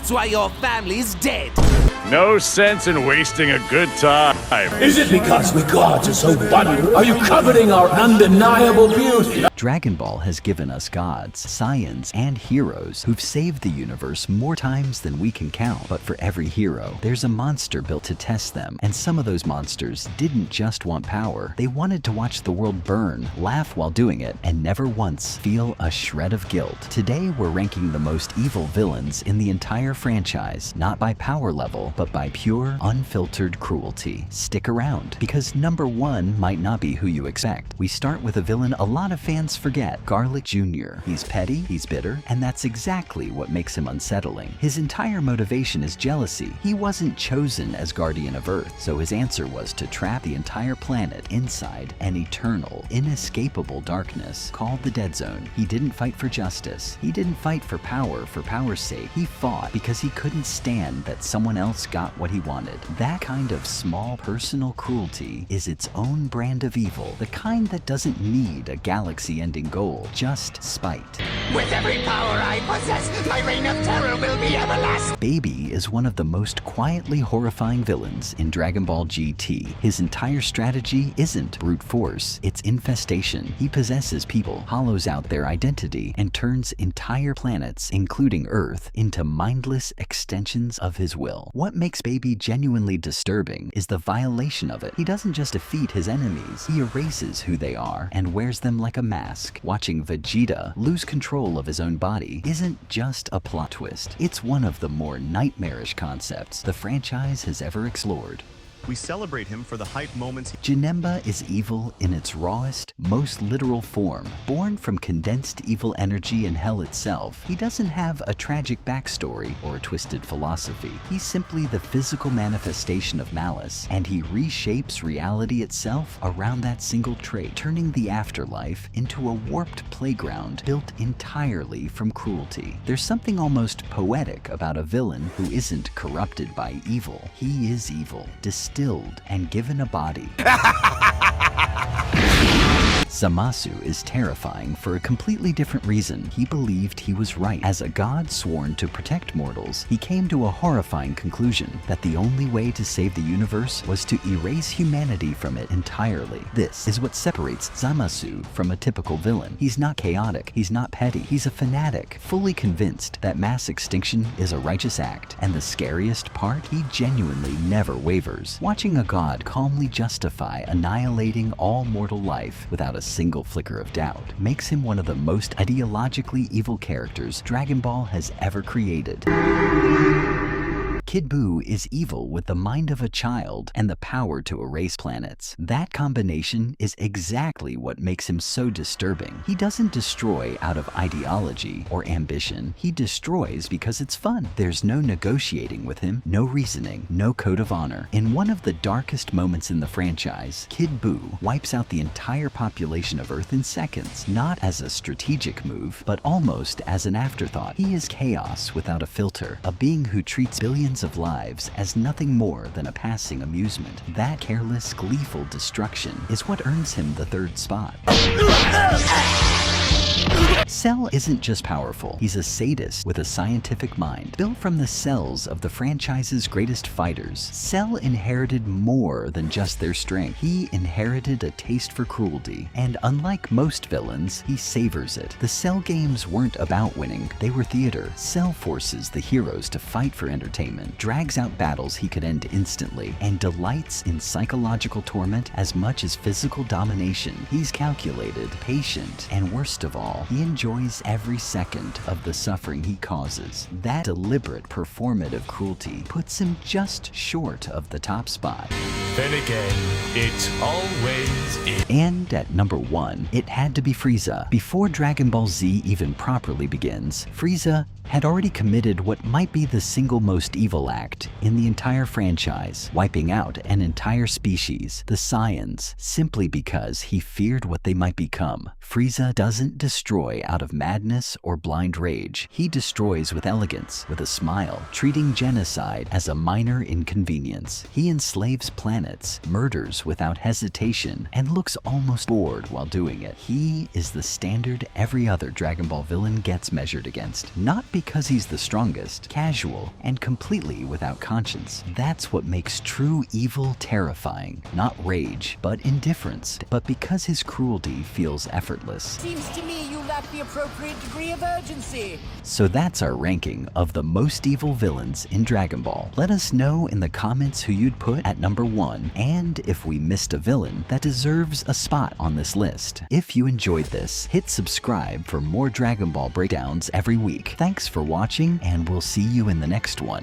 That's why your family's dead. No sense in wasting a good time. Is it because we gods are so wonderful? Are you coveting our undeniable beauty? Dragon Ball has given us gods, scions, and heroes who've saved the universe more times than we can count. But for every hero, there's a monster built to test them. And some of those monsters didn't just want power. They wanted to watch the world burn, laugh while doing it, and never once feel a shred of guilt. Today, we're ranking the most evil villains in the entire franchise, not by power level, but by pure, unfiltered cruelty. Stick around, because number 1 might not be who you expect. We start with a villain a lot of fans forget, GARLIC.JR. He's petty, he's bitter, and that's exactly what makes him unsettling. His entire motivation is jealousy. He wasn't chosen as guardian of Earth, so his answer was to trap the entire planet inside an eternal, inescapable darkness called the Dead Zone. He didn't fight for justice. He didn't fight for power's sake. He fought because he couldn't stand that someone else got what he wanted. That kind of small personal cruelty is its own brand of evil, the kind that doesn't need a galaxy-ending goal, just spite. With every power I possess, my reign of terror will be everlasting. Baby is one of the most quietly horrifying villains in Dragon Ball GT. His entire strategy isn't brute force, it's infestation. He possesses people, hollows out their identity, and turns entire planets, including Earth, into mindless extensions of his will. What makes Baby genuinely disturbing is the violation of it. He doesn't just defeat his enemies, he erases who they are and wears them like a mask. Watching Vegeta lose control of his own body isn't just a plot twist. It's one of the more nightmarish concepts the franchise has ever explored. We celebrate him for the hype moments. Janemba is evil in its rawest, most literal form. Born from condensed evil energy in hell itself, he doesn't have a tragic backstory or a twisted philosophy. He's simply the physical manifestation of malice, and he reshapes reality itself around that single trait, turning the afterlife into a warped playground built entirely from cruelty. There's something almost poetic about a villain who isn't corrupted by evil. He is evil, distilled and given a body. Zamasu is terrifying for a completely different reason. He believed he was right. As a god sworn to protect mortals, he came to a horrifying conclusion that the only way to save the universe was to erase humanity from it entirely. This is what separates Zamasu from a typical villain. He's not chaotic, he's not petty, he's a fanatic, fully convinced that mass extinction is a righteous act. And the scariest part, he genuinely never wavers. Watching a god calmly justify annihilating all mortal life without a single flicker of doubt makes him one of the most ideologically evil characters Dragon Ball has ever created. Kid Buu is evil with the mind of a child and the power to erase planets. That combination is exactly what makes him so disturbing. He doesn't destroy out of ideology or ambition. He destroys because it's fun. There's no negotiating with him, no reasoning, no code of honor. In one of the darkest moments in the franchise, Kid Buu wipes out the entire population of Earth in seconds, not as a strategic move, but almost as an afterthought. He is chaos without a filter, a being who treats billions of lives as nothing more than a passing amusement. That careless, gleeful destruction is what earns him the 3rd spot. Cell isn't just powerful, he's a sadist with a scientific mind. Built from the cells of the franchise's greatest fighters, Cell inherited more than just their strength. He inherited a taste for cruelty, and unlike most villains, he savors it. The Cell games weren't about winning, they were theater. Cell forces the heroes to fight for entertainment, drags out battles he could end instantly, and delights in psychological torment as much as physical domination. He's calculated, patient, and worst of all, he enjoys every second of the suffering he causes. That deliberate performative cruelty puts him just short of the top spot. Then again, it always is. And at number 1, it had to be Frieza. Before Dragon Ball Z even properly begins, Frieza had already committed what might be the single most evil act in the entire franchise, wiping out an entire species, the Saiyans, simply because he feared what they might become. Frieza doesn't destroy out of madness or blind rage. He destroys with elegance, with a smile, treating genocide as a minor inconvenience. He enslaves planets, murders without hesitation, and looks almost bored while doing it. He is the standard every other Dragon Ball villain gets measured against, not because he's the strongest, casual, and completely without conscience. That's what makes true evil terrifying. Not rage, but indifference. But because his cruelty feels effortless. Seems to me you lack the appropriate degree of urgency. So that's our ranking of the most evil villains in Dragon Ball. Let us know in the comments who you'd put at number 1, and if we missed a villain that deserves a spot on this list. If you enjoyed this, hit subscribe for more Dragon Ball breakdowns every week. Thanks for watching, and we'll see you in the next one.